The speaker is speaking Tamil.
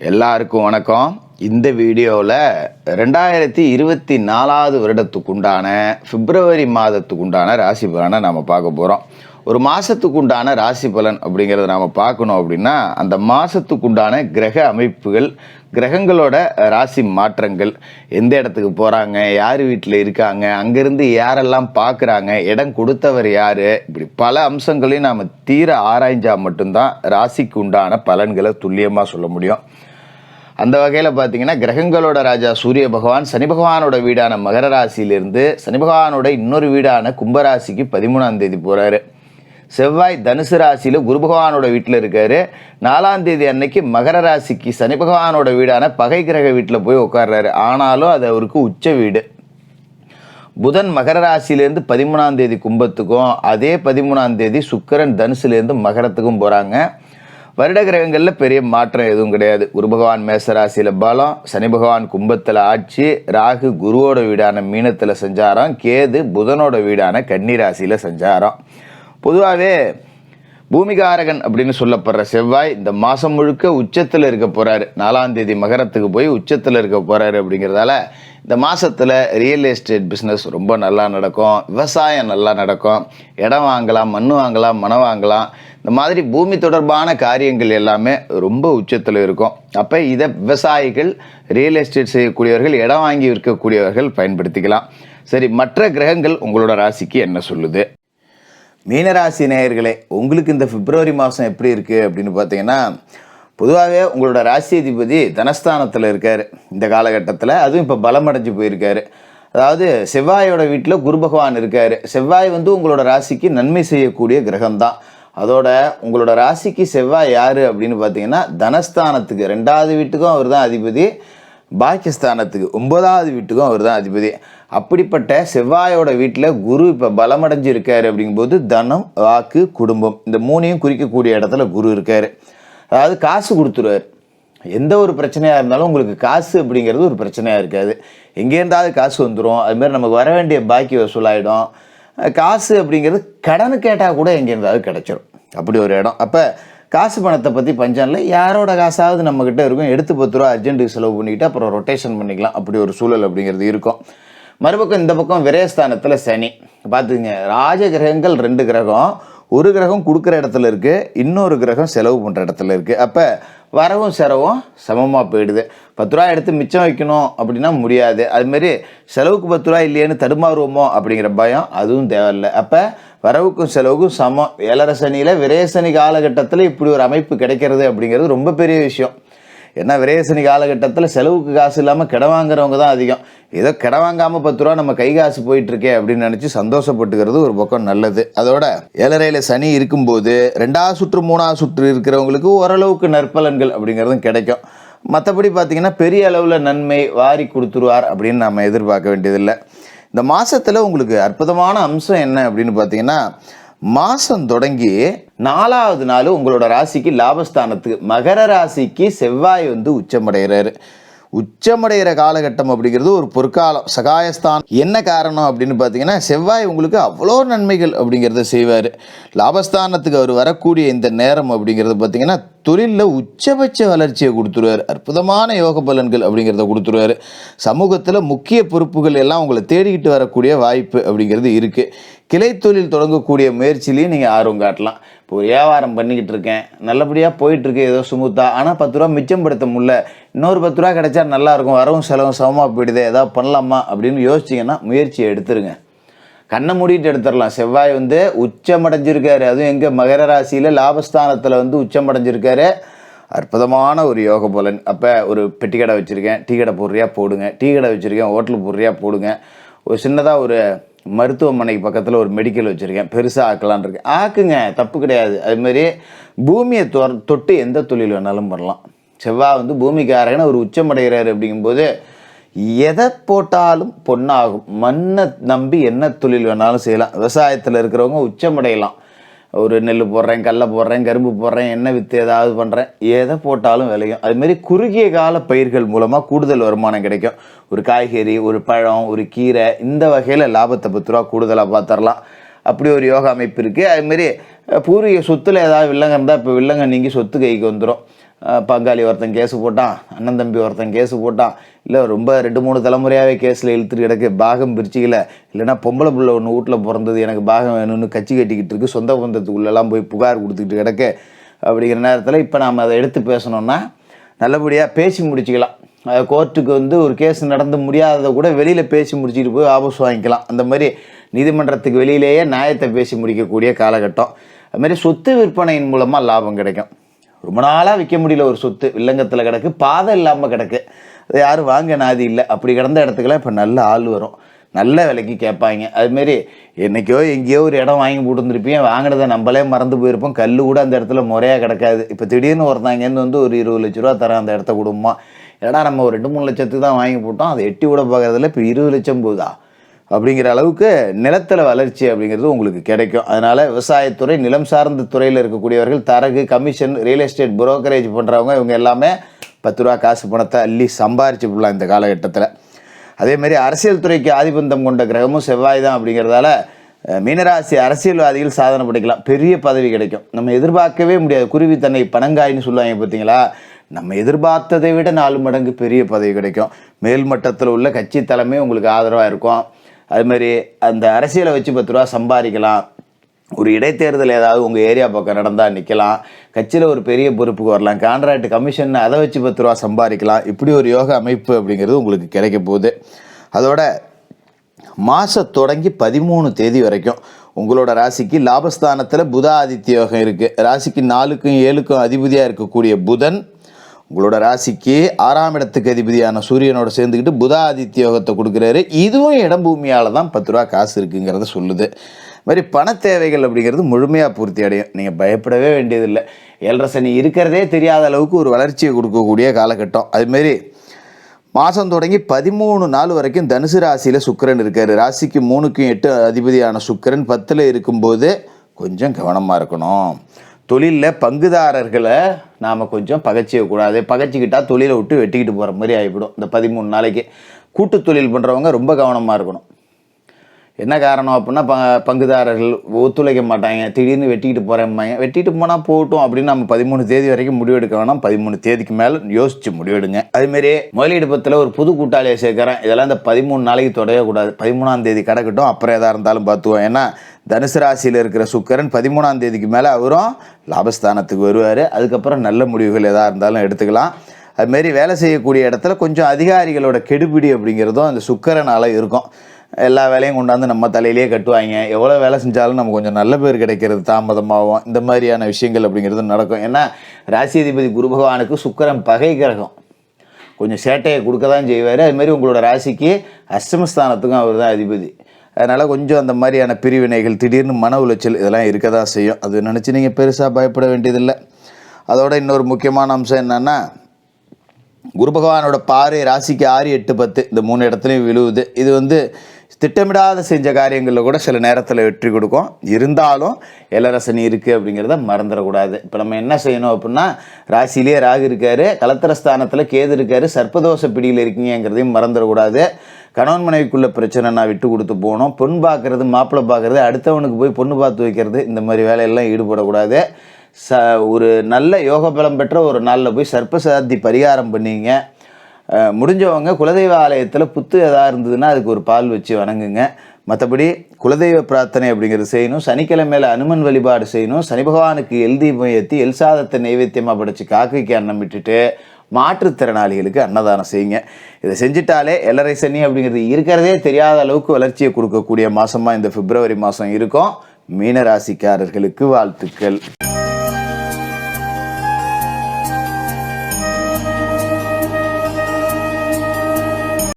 எல்லாருக்கும் வணக்கம். இந்த வீடியோவில் 2024 வருடத்துக்குண்டான பிப்ரவரி மாதத்துக்குண்டான ராசி பலனை நாம் பார்க்க போகிறோம். ஒரு மாதத்துக்குண்டான ராசி பலன் அப்படிங்கிறத நாம் பார்க்கணும் அப்படின்னா அந்த மாதத்துக்குண்டான கிரக அமைப்புகள், கிரகங்களோட ராசி மாற்றங்கள், எந்த இடத்துக்கு போகிறாங்க, யார் வீட்டில் இருக்காங்க, அங்கேருந்து யாரெல்லாம் பார்க்குறாங்க, இடம் கொடுத்தவர் யார், இப்படி பல அம்சங்களையும் நாம் தீர ஆராய்ஞ்சால் மட்டும்தான் ராசிக்கு உண்டான பலன்களை துல்லியமாக சொல்ல முடியும். அந்த வகையில் பார்த்தீங்கன்னா கிரகங்களோட ராஜா சூரிய பகவான் சனி பகவானோட வீடான மகர ராசியிலிருந்து சனி பகவானோட இன்னொரு வீடான கும்பராசிக்கு 13ஆம் தேதி போகிறாரு. செவ்வாய் தனுசு ராசியில் குரு பகவானோட வீட்டில் இருக்காரு. 4ஆம் தேதி அன்னைக்கு மகர ராசிக்கு சனி பகவானோட வீடான பகை கிரக வீட்டில் போய் உட்கார்றாரு. ஆனாலும் அது அவருக்கு உச்ச வீடு. புதன் மகர ராசியிலேருந்து 13ஆம் தேதி கும்பத்துக்கும், அதே 13ஆம் தேதி சுக்கிரன் தனுசுலேருந்து மகரத்துக்கும் போகிறாங்க. வருட கிரகங்களில் பெரிய மாற்றம் எதுவும் கிடையாது. குரு பகவான் மேச ராசியில் பலம், சனி பகவான் கும்பத்தில் ஆட்சி, ராகு குருவோட வீடான மீனத்தில் சஞ்சாரம், கேது புதனோட வீடான கன்னி ராசியில் சஞ்சாரம். பொதுவாகவே பூமிகாரகன் அப்படின்னு சொல்லப்படுற செவ்வாய் இந்த மாதம் முழுக்க உச்சத்தில் இருக்க போகிறாரு. 4ஆம் தேதி மகரத்துக்கு போய் உச்சத்தில் இருக்க போகிறாரு. அப்படிங்கிறதால இந்த மாதத்தில் ரியல் எஸ்டேட் பிஸ்னஸ் ரொம்ப நல்லா நடக்கும், விவசாயம் நல்லா நடக்கும், இடம் வாங்கலாம், மண் வாங்கலாம், மனம் வாங்கலாம். இந்த மாதிரி பூமி தொடர்பான காரியங்கள் எல்லாமே ரொம்ப உச்சத்தில் இருக்கும். அப்போ இதை விவசாயிகள், ரியல் எஸ்டேட் செய்யக்கூடியவர்கள், இடம் வாங்கி விற்கக்கூடியவர்கள் பயன்படுத்திக்கலாம். சரி, மற்ற கிரகங்கள் உங்களோட ராசிக்கு என்ன சொல்லுது? மீனராசி நேயர்களே, உங்களுக்கு இந்த பிப்ரவரி மாதம் எப்படி இருக்குது அப்படின்னு பார்த்தீங்கன்னா, பொதுவாகவே உங்களோட ராசி அதிபதி தனஸ்தானத்தில் இருக்கார் இந்த காலகட்டத்தில். அதுவும் இப்போ பலமடைஞ்சு போயிருக்காரு. அதாவது செவ்வாயோட வீட்டில் குரு பகவான் இருக்கார். செவ்வாய் உங்களோட ராசிக்கு நன்மை செய்யக்கூடிய கிரகம்தான். அதோட உங்களோட ராசிக்கு செவ்வாய் யார் அப்படின்னு பார்த்தீங்கன்னா தனஸ்தானத்துக்கு 2வது வீட்டுக்கும் அவர் தான் அதிபதி, பாக்கியஸ்தானத்துக்கு 9வது வீட்டுக்கும் அவர் தான் அதிபதி. அப்படிப்பட்ட செவ்வாயோட வீட்டில் குரு இப்போ பலமடைஞ்சு இருக்காரு. அப்படிங்கும்போது தனம், வாக்கு, குடும்பம் இந்த 3ஐயும் குறிக்கக்கூடிய இடத்துல குரு இருக்கார். அதாவது காசு கொடுத்துருவார். எந்த ஒரு பிரச்சனையாக இருந்தாலும் உங்களுக்கு காசு அப்படிங்கிறது ஒரு பிரச்சனையாக இருக்காது. எங்கேருந்தாவது காசு வந்துடும். அதுமாதிரி நமக்கு வர வேண்டிய பாக்கி வசூலாகிடும். காசு அப்படிங்கிறது கடனு கேட்டால் கூட எங்கேருந்தாவது கிடச்சிரும். அப்படி ஒரு இடம். அப்போ காசு பணத்தை பற்றி பஞ்சம் இல்லை. யாரோட காசாவது நம்மக்கிட்ட இருக்கும், எடுத்து 10 ரூபா அர்ஜென்ட்டுக்கு செலவு பண்ணிவிட்டு அப்புறம் ரொட்டேஷன் பண்ணிக்கலாம். அப்படி ஒரு சூழல் அப்படிங்கிறது இருக்கும். மறுபக்கம் இந்த பக்கம் விரயஸ்தானத்தில் சனி. பார்த்துங்க, ராஜ கிரகங்கள் 2 கிரகம். ஒரு கிரகம் கொடுக்குற இடத்துல இருக்குது, இன்னொரு கிரகம் செலவு பண்ணுற இடத்துல இருக்குது. அப்போ வரவும் செலவும் சமமாக போயிடுது. 10 ரூபா எடுத்து மிச்சம் வைக்கணும் அப்படின்னா முடியாது. அதுமாரி செலவுக்கு 10 ரூபா இல்லையேன்னு தடுமாறுவோமோ அப்படிங்கிற பயம் அதுவும் தேவையில்லை. அப்போ வரவுக்கும் செலவுக்கும் சமம். 7.5 சனியில் விரயசனி காலகட்டத்தில் இப்படி ஒரு அமைப்பு கிடைக்கிறது அப்படிங்கிறது ரொம்ப பெரிய விஷயம். ஏன்னா விரயசனி காலகட்டத்தில் செலவுக்கு காசு இல்லாமல் கிட வாங்குறவங்க தான் அதிகம். ஏதோ கிட வாங்காமல் 10 ரூபா நம்ம கை காசு போயிட்டுருக்கே அப்படின்னு நினச்சி சந்தோஷப்பட்டுக்கிறது ஒரு பக்கம் நல்லது. அதோட 7.5 சனி இருக்கும்போது 2வது சுற்று 3வது சுற்று இருக்கிறவங்களுக்கு ஓரளவுக்கு நற்பலன்கள் அப்படிங்கிறதும் கிடைக்கும். மற்றபடி பார்த்திங்கன்னா பெரிய அளவில் நன்மை வாரி கொடுத்துருவார் அப்படின்னு நம்ம எதிர்பார்க்க வேண்டியதில்லை. இந்த மாதத்தில் உங்களுக்கு அற்புதமான அம்சம் என்ன அப்படின்னு பார்த்தீங்கன்னா, மாதம் தொடங்கி 4வது நாள் உங்களோட ராசிக்கு லாபஸ்தானத்துக்கு மகர ராசிக்கு செவ்வாய் உச்சமடைகிறாரு. உச்சமடைகிற காலகட்டம் அப்படிங்கிறது ஒரு பொற்காலம், சகாயஸ்தானம். என்ன காரணம் அப்படின்னு பார்த்தீங்கன்னா, செவ்வாய் உங்களுக்கு அவ்வளோ நன்மைகள் அப்படிங்கிறத செய்வார். லாபஸ்தானத்துக்கு அவர் வரக்கூடிய இந்த நேரம் அப்படிங்கிறது பார்த்தீங்கன்னா தொழிலில் உச்சபட்ச வளர்ச்சியை கொடுத்துருவார். அற்புதமான யோக பலன்கள் அப்படிங்கிறத கொடுத்துருவார். சமூகத்தில் முக்கிய பொறுப்புகள் எல்லாம் உங்களை தேடிக்கிட்டு வரக்கூடிய வாய்ப்பு அப்படிங்கிறது இருக்குது. கிளை தொழில் தொடங்கக்கூடிய முயற்சியிலையும் நீங்கள் ஆர்வம் காட்டலாம். இப்போ ஒரு வியாபாரம் பண்ணிக்கிட்டு இருக்கேன், நல்லபடியாக போயிட்டுருக்கு, ஏதோ சுமூத்தாக, ஆனால் 10 ரூபா மிச்சப்படுத்த முடியல, இன்னொரு 10 ரூபா கிடைச்சா நல்லாயிருக்கும், வரவும் செலவும் சமமாக போயிடுது, ஏதாவது பண்ணலாமா அப்படின்னு யோசிச்சிங்கன்னா முயற்சியை எடுத்துருங்க. கண்ணை மூடிட்டு எடுத்துடலாம். செவ்வாய் உச்சமடைஞ்சிருக்காரு. அதுவும் எங்கள் மகர ராசியில் லாபஸ்தானத்தில் உச்சமடைஞ்சிருக்காரு. அற்புதமான ஒரு யோக பலன். அப்போ ஒரு பெட்டி கடை வச்சுருக்கேன், டீ கடை போடுறியா போடுங்க, டீ கடை வச்சுருக்கேன், ஹோட்டல் போடுறியா போடுங்க, ஒரு சின்னதாக ஒரு மருத்துவமனைக்கு பக்கத்தில் ஒரு மெடிக்கல் வச்சுருக்கேன், பெருசாக ஆக்கலான் இருக்கேன், ஆக்குங்க, தப்பு கிடையாது. அதுமாரி பூமியை தொட்டு எந்த தொழில் வேணாலும் பண்ணலாம். செவ்வாய் பூமிக்காரகன்னு ஒரு உச்சமடைகிறாரு. அப்படிங்கும்போது எதை போட்டாலும் பொண்ணாகும். மண்ணை நம்பி என்ன தொழில் வேணாலும் செய்யலாம். விவசாயத்தில் இருக்கிறவங்க உச்சமடையலாம். ஒரு நெல் போடுறேன், கடலை போடுறேன், கரும்பு போடுறேன், எண்ணெய் விற்று ஏதாவது பண்ணுறேன், எதை போட்டாலும் விளையும். அதுமாரி குறுகிய கால பயிர்கள் மூலமாக கூடுதல் வருமானம் கிடைக்கும். ஒரு காய்கறி, ஒரு பழம், ஒரு கீரை, இந்த வகையில் லாபத்தை 10 ரூபா கூடுதலாக பார்த்துடலாம். அப்படி ஒரு யோகா அமைப்பு இருக்குது. அதுமாரி பூர்வீக சொத்தில் ஏதாவது வில்லங்க இருந்தால் இப்போ வில்லங்க நீங்கி சொத்து கைக்கு வந்துடும். பங்காளி ஒருத்தன் கேஸு போட்டான், அண்ணன் தம்பி ஒருத்தன் கேஸு போட்டான், இல்லை ரொம்ப 2-3 தலைமுறையாகவே கேஸில் இழுத்துட்டு கிடக்கு, பாகம் பிரிச்சிக்கல, இல்லைன்னா பொம்பளை பிள்ளை ஒன்று வீட்டில் பிறந்தது எனக்கு பாகம் வேணும்னு கட்சி கட்டிக்கிட்டு இருக்கு, சொந்த பந்தத்துக்குள்ளெல்லாம் போய் புகார் கொடுத்துக்கிட்டு கிடக்கு. அப்படிங்கிற நேரத்தில் இப்போ நாம் அதை எடுத்து பேசணுன்னா நல்லபடியாக பேசி முடிச்சிக்கலாம். கோர்ட்டுக்கு ஒரு கேஸ் நடந்து முடியாததை கூட வெளியில் பேசி முடிச்சுட்டு போய் வாபஸ் வாங்கிக்கலாம். அந்த மாதிரி நீதிமன்றத்துக்கு வெளியிலேயே நியாயத்தை பேசி முடிக்கக்கூடிய காலகட்டம். அதுமாதிரி சொத்து விற்பனையின் மூலமாக லாபம் கிடைக்கும். ரொம்ப நாளாக விற்க முடியல ஒரு சொத்து, வில்லங்கத்தில் கிடக்கு, பாதை இல்லாமல் கிடக்கு, அது யாரும் வாங்க நாதி இல்லை, அப்படி கிடந்த இடத்துக்குலாம் இப்போ நல்ல ஆள் வரும், நல்ல விலைக்கு கேட்பாங்க. அதுமாரி என்றைக்கோ எங்கேயோ ஒரு இடம் வாங்கி போட்டுருந்துருப்பீங்க, வாங்கினதை நம்மளே மறந்து போயிருப்போம், கல் கூட அந்த இடத்துல முறையாக கிடக்காது. இப்போ திடீர்னு ஒருத்தாங்கன்னு ஒரு 20 லட்ச ரூபா தரேன் அந்த இடத்த கொடுமா, ஏன்னா நம்ம ஒரு 2-3 லட்சத்துக்கு தான் வாங்கி போட்டோம், அதை எட்டி கூட பார்க்குறதில்ல, இப்போ 20 லட்சம் போகுதா அப்படிங்கிற அளவுக்கு நிலத்தில் வளர்ச்சி அப்படிங்கிறது உங்களுக்கு கிடைக்கும். அதனால் விவசாயத்துறை, நிலம் சார்ந்த துறையில் இருக்கக்கூடியவர்கள், தரகு, கமிஷன், ரியல் எஸ்டேட், புரோக்கரேஜ் பண்ணுறவங்க, இவங்க எல்லாமே 10 ரூபா காசு பணத்தை அள்ளி சம்பாரிச்சு போடலாம் இந்த காலகட்டத்தில். அதேமாதிரி அரசியல் துறைக்கு ஆதிபந்தம் கொண்ட கிரகமும் செவ்வாய் தான். அப்படிங்கிறதால மீனராசி அரசியல்வாதிகள் சாதனை படைக்கலாம், பெரிய பதவி கிடைக்கும். நம்ம எதிர்பார்க்கவே முடியாது, குருவி தன்னை பனங்காயின்னு சொல்லுவாங்க பார்த்தீங்களா, நம்ம எதிர்பார்த்ததை விட 4 மடங்கு பெரிய பதவி கிடைக்கும். மேல்மட்டத்தில் உள்ள கட்சி தலைமை உங்களுக்கு ஆதரவாக இருக்கும். அதுமாதிரி அந்த அரசியலை வச்சு 10 ரூபா சம்பாதிக்கலாம். ஒரு இடைத்தேர்தல் ஏதாவது உங்கள் ஏரியா பக்கம் நடந்தால் நிற்கலாம், கட்சியில் ஒரு பெரிய பொறுப்புக்கு வரலாம், கான்ட்ராக்ட் கமிஷன் அதை வச்சு 10 ரூபா சம்பாதிக்கலாம். இப்படி ஒரு யோக அமைப்பு அப்படிங்கிறது உங்களுக்கு கிடைக்க போகுது. அதோட மாதம் தொடங்கி 13 தேதி வரைக்கும் உங்களோட ராசிக்கு லாபஸ்தானத்தில் புத ஆதித்ய யோகம் இருக்குது. ராசிக்கு 4க்கும் 7க்கும் அதிபதியாக இருக்கக்கூடிய புதன் உங்களோட ராசிக்கு 6ஆம் இடத்துக்கு அதிபதியான சூரியனோட சேர்ந்துக்கிட்டு புத ஆதித்ய யோகத்தை கொடுக்குறாரு. இதுவும் இடம் பூமியால் தான் 10 ரூபா காசு இருக்குங்கிறத சொல்லுது. மாதிரி பண தேவைகள் அப்படிங்கிறது முழுமையாக பூர்த்தி அடையும். நீங்கள் பயப்படவே வேண்டியதில்லை. 7.5 சனி இருக்கிறதே தெரியாத அளவுக்கு ஒரு வளர்ச்சியை கொடுக்கக்கூடிய காலகட்டம். அதுமாரி மாதம் தொடங்கி 13 நாள் வரைக்கும் தனுசு ராசியில் சுக்கிரன் இருக்கார். ராசிக்கு 3க்கும் 8 அதிபதியான சுக்கிரன் 10ல் இருக்கும்போது கொஞ்சம் கவனமாக இருக்கணும். தொழிலில் பங்குதாரர்களை நாம் கொஞ்சம் பகைச்சிக்கக்கூடாது. பகைச்சிக்கிட்டால் தொழிலை விட்டு வெட்டிக்கிட்டு போகிற மாதிரி ஆகிவிடும். இந்த 13 நாளைக்கு கூட்டு தொழில் பண்ணுறவங்க ரொம்ப கவனமாக இருக்கணும். என்ன காரணம் அப்படின்னா பங்குதாரர்கள் ஒத்துழைக்க மாட்டாங்க, திடீர்னு வெட்டிக்கிட்டு போகிறேம்பாங்க. வெட்டிட்டு போனால் போகட்டும் அப்படின்னு நம்ம 13 தேதி வரைக்கும் முடிவெடுக்க வேணாம். 13 தேதிக்கு மேலே யோசித்து முடிவெடுங்க. அதுமாரி முதலீடு பத்தில் ஒரு புது கூட்டாளியை சேர்க்குறேன், இதெல்லாம் இந்த 13 நாளைக்கு தொடயக்கூடாது. 13ஆம் தேதி கிடக்கட்டும், அப்புறம் எதாக இருந்தாலும் பார்த்துவோம். ஏன்னா தனுசு ராசியில் இருக்கிற சுக்கிரன் 13ஆம் தேதிக்கு மேலே அவரும் லாபஸ்தானத்துக்கு வருவார். அதுக்கப்புறம் நல்ல முடிவுகள் எதாக இருந்தாலும் எடுத்துக்கலாம். அதுமாரி வேலை செய்யக்கூடிய இடத்துல கொஞ்சம் அதிகாரிகளோட கெடுபிடி அப்படிங்கிறதும் அந்த சுக்கிரனால் இருக்கும். எல்லா வேலையும் கொண்டாந்து நம்ம தலையிலேயே கட்டுவாங்க. எவ்வளோ வேலை செஞ்சாலும் நம்ம கொஞ்சம் நல்ல பேர் கிடைக்கிறது தாமதமாகும். இந்த மாதிரியான விஷயங்கள் அப்படிங்கிறது நடக்கும். ஏன்னா ராசி அதிபதி குரு பகவானுக்கு சுக்கிரன் பகை கிரகம், கொஞ்சம் சேட்டையை கொடுக்க தான் செய்வார். அதுமாரி உங்களோட ராசிக்கு அஷ்டமஸ்தானத்துக்கும் அவர் தான் அதிபதி. அதனால் கொஞ்சம் அந்த மாதிரியான பிரிவினைகள், திடீர்னு மன உளைச்சல் இதெல்லாம் இருக்க தான் செய்யும். அது நினச்சி நீங்கள் பெருசாக பயப்பட வேண்டியதில்லை. அதோட இன்னொரு முக்கியமான அம்சம் என்னென்னா, குரு பகவானோட பார்வை ராசிக்கு 6, 8, 10 இந்த 3 இடத்துலையும் விழுவுது. இது திட்டமிடாத செஞ்ச காரியங்களில் கூட சில நேரத்தில் வெற்றி கொடுக்கும். இருந்தாலும் 7.5 சனி இருக்குது அப்படிங்கிறத மறந்துடக்கூடாது. இப்போ நம்ம என்ன செய்யணும் அப்படின்னா, ராசியிலே ராகு இருக்கார், கலத்திரஸ்தானத்தில் கேது இருக்கார், சர்ப்பதோஷ பிடியில் இருக்கீங்கிறதையும் மறந்துடக்கூடாது. கணவன் மனைவிக்குள்ள பிரச்சனைனா விட்டு கொடுத்து போகணும். பொண்ணு பார்க்குறது, மாப்பிள்ளை பார்க்குறது, அடுத்தவனுக்கு போய் பொண்ணு பார்த்து வைக்கிறது, இந்த மாதிரி வேலையெல்லாம் ஈடுபடக்கூடாது. ஒரு நல்ல யோக பலம் பெற்ற ஒரு நாளில் போய் சர்ப்பசாத்தி பரிகாரம் பண்ணிங்க. முடிஞ்சவங்க குலதெய்வ ஆலயத்தில் புத்து எதாவது இருந்ததுன்னா அதுக்கு ஒரு பால் வச்சு வணங்குங்க. மற்றபடி குலதெய்வ பிரார்த்தனை அப்படிங்கிறது செய்யணும். சனிக்கிழமையில் அனுமன் வழிபாடு செய்யணும். சனி பகவானுக்கு எல் தீபம் ஏற்றி எல் சாதத்தை நைவேத்தியமாக படைச்சி காக்கைக்கு அன்னம் விட்டுட்டு மாற்றுத்திறனாளிகளுக்கு அன்னதானம் செய்யுங்க. இதை செஞ்சிட்டாலே 7.5 சனி அப்படிங்கிறது இருக்கிறதே தெரியாத அளவுக்கு வளர்ச்சியை கொடுக்கக்கூடிய மாதமாக இந்த பிப்ரவரி மாதம் இருக்கும். மீனராசிக்காரர்களுக்கு வாழ்த்துக்கள்.